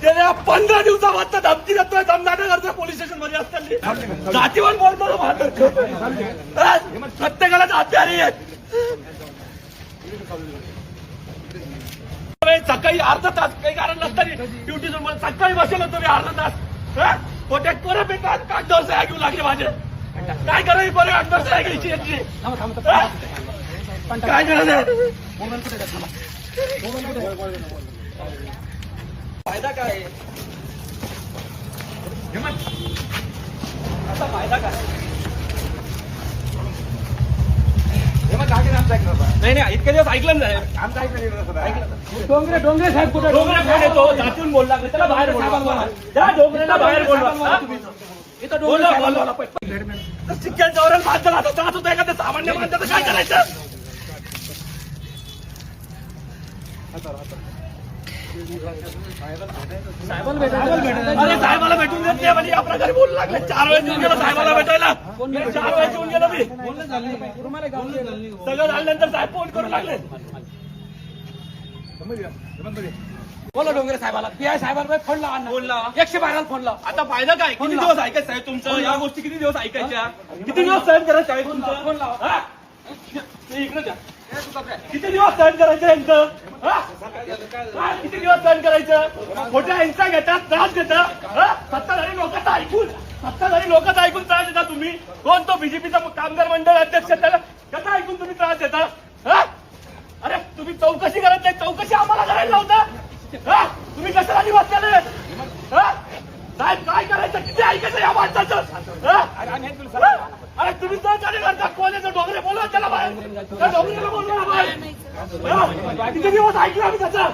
गेल्या 15 दिवसापासून धमकी देतोय दमदाटा पोलीस स्टेशन मध्ये असताना जातीवर बोलतो प्रत्येकाला जाती आहेत. सकाळी अर्धा तास काही कारण नसताना ड्युटी सोडून सकाळी बसेल होतो मी अर्धा तास पोट्यात परत येतात कागदावर सह्या घेऊ लागले माझे. काय करायची बरे अंडर सह्या घ्यायची याची काय करायचं फायदा काय आता फायदा काय नाही नाही इतके दिवस ऐकलं नाही आमचं ऐकलं डोंगरे साहेब कुठे डोंगरे येतो जातीहून बोलला त्याला बाहेर बोलवा त्या डोंगरेला बाहेर बोलवा इथं डोंगरे चिक्क्यांच्या माणसाला आता जात होतं एखाद्या सामान्य माणसाचं काय करायचं. अरे साहेबाला भेटून देत नाही म्हणजे या प्रकारे बोलू लागले. 4 वेळेस येऊन गेलो साहेबाला भेटायला 4 वेळेस येऊन गेलो मी सगळं झाल्यानंतर साहेब फोन करू लागले. बोला डोंगरे साहेबाला पीआय साहेबांना फोन लावा फोन लावा 112 फोन लावा. आता फायदा काय किती दिवस ऐकायचं साहेब तुमचं या गोष्टी किती दिवस ऐकायच्या किती दिवस सहन करायचं साहेब तुमचं फोन लावा इकडे द्या किती दिवस सहन करायचं यांचं किती दिवस सहन करायचं खोट्या हिंसा घेतात त्रास देतात सत्ताधारी लोकांचं ऐकून त्रास देता तुम्ही. कोण तो बीजेपीचा कामगार मंडळ अध्यक्ष त्याला कसा ऐकून तुम्ही त्रास देता. अरे तुम्ही चौकशी करत नाही चौकशी आम्हाला करायला लावता तुम्ही कशाला बसलेले साहेब काय करायचं किती ऐकायचं या माणसाचं. अरे तुम्ही सहकार्य करता कोणाचं डोंगरे बोलवा त्याला बाहेर त्या डोंगरेला बोलवा बाहेर किती दिवस ऐकलं आम्ही त्याचं